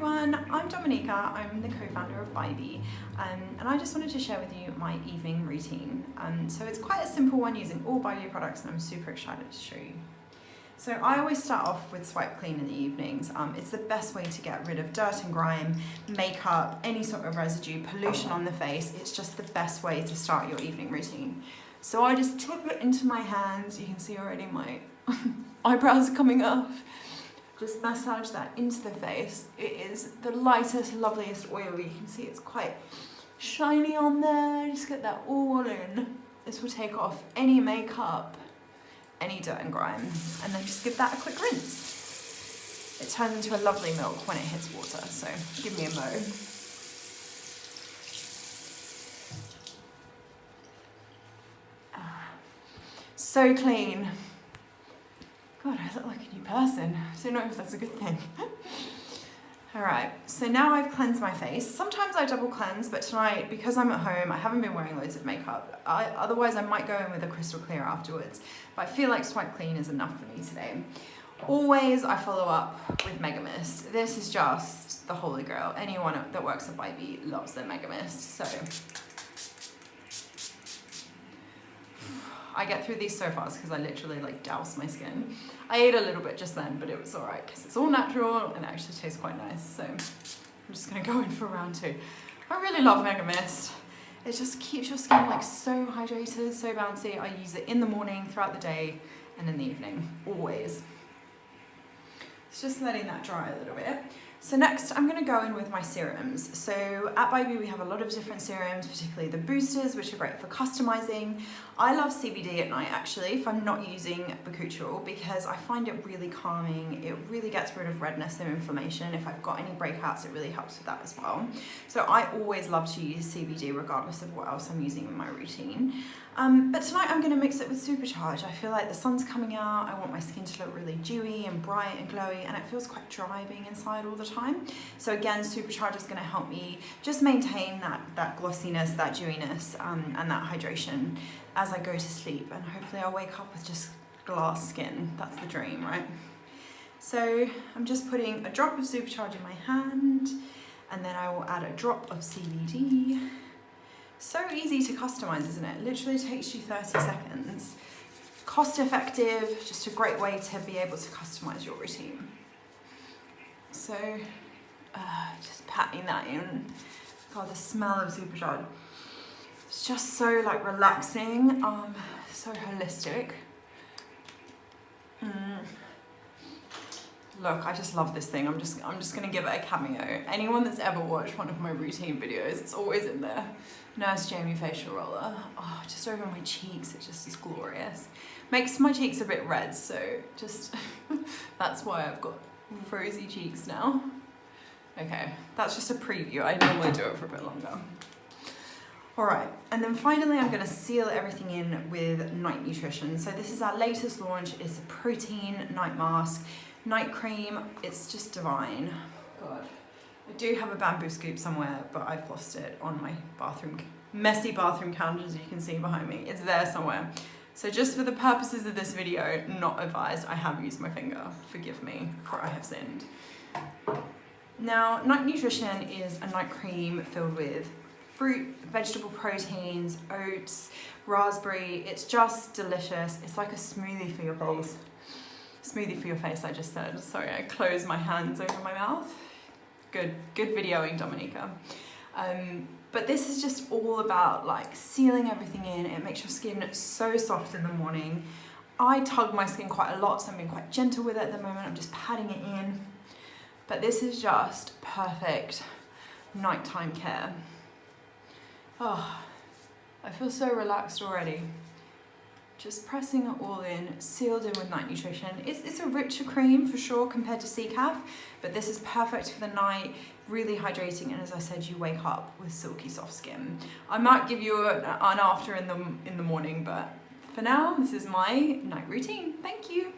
everyone, I'm Dominika, I'm the co-founder of BYBI, and I just wanted to share with you my evening routine. So it's quite a simple one using all BYBI products, and I'm super excited to show you. So I always start off with Swipe Clean in the evenings. It's the best way to get rid of dirt and grime, makeup, any sort of residue, pollution on the face. It's just the best way to start your evening routine. So I just took it into my hands. You can see already my eyebrows coming off. Just massage that into the face. It is the lightest, loveliest oil. You can see it's quite shiny on there. Just get that all in. This will take off any makeup, any dirt and grime, and then just give that a quick rinse. It turns into a lovely milk when it hits water, so give me a mo. So clean. God, I look like a new person. I don't know if that's a good thing. Alright, so now I've cleansed my face. Sometimes I double cleanse, but tonight, because I'm at home, I haven't been wearing loads of makeup. Otherwise I might go in with a crystal clear afterwards, but I feel like Swipe Clean is enough for me today. Always I follow up with Mega Mist. This is just the holy grail. Anyone that works at BYBI loves their Mega Mist, so I get through these so fast because I literally like douse my skin. I ate a little bit just then, but it was alright because it's all natural and it actually tastes quite nice. So I'm just gonna go in for round two. I really love Mega Mist. It just keeps your skin like so hydrated, so bouncy. I use it in the morning, throughout the day, and in the evening, always. It's just letting that dry a little bit. So next I'm going to go in with my serums. So at BYBI we have a lot of different serums, particularly the boosters, which are great for customizing. I love CBD at night actually if I'm not using Bakuchiol, because I find it really calming. It really gets rid of redness and inflammation. If I've got any breakouts, it really helps with that as well. So I always love to use CBD regardless of what else I'm using in my routine. But tonight I'm going to mix it with Supercharge. I feel like the sun's coming out, I want my skin to look really dewy and bright and glowy, and it feels quite dry being inside all the time. So again, Supercharge is going to help me just maintain that glossiness, that dewiness, and that hydration as I go to sleep, and hopefully I'll wake up with just glass skin. That's the dream, right? So I'm just putting a drop of Supercharge in my hand, and then I will add a drop of CBD. So easy to customize, isn't it? Literally takes you 30 seconds. Cost effective, just a great way to be able to customize your routine. So just patting that in. God, the smell of Supercharge. It's just so like relaxing, so holistic. Look, I just love this thing. I'm just gonna give it a cameo. Anyone that's ever watched one of my routine videos, it's always in there. Nurse Jamie facial roller. Oh, just over my cheeks, it just is glorious. Makes my cheeks a bit red, so just, that's why I've got rosy cheeks now. Okay, that's just a preview. I normally do it for a bit longer. All right, and then finally I'm gonna seal everything in with Night Nutrition. So this is our latest launch. It's a protein night mask, night cream. It's just divine. God, I do have a bamboo scoop somewhere, but I've lost it on my messy bathroom counter, as you can see behind me. It's there somewhere. So just for the purposes of this video, not advised, I have used my finger. Forgive me, for I have sinned. Now, Night Nutrition is a night cream filled with fruit, vegetable proteins, oats, raspberry. It's just delicious. It's like a smoothie for your face. Smoothie for your face, I just said. Sorry, I closed my hands over my mouth. Good videoing, Dominika. But this is just all about like sealing everything in. It makes your skin so soft in the morning. I tug my skin quite a lot, so I'm being quite gentle with it at the moment. I'm just patting it in. But this is just perfect nighttime care. Oh, I feel so relaxed already. Just pressing it all in, sealed in with Night Nutrition. It's a richer cream for sure compared to CCAF, but this is perfect for the night, really hydrating, and as I said, you wake up with silky soft skin. I might give you an after in the morning, but for now, this is my night routine. Thank you.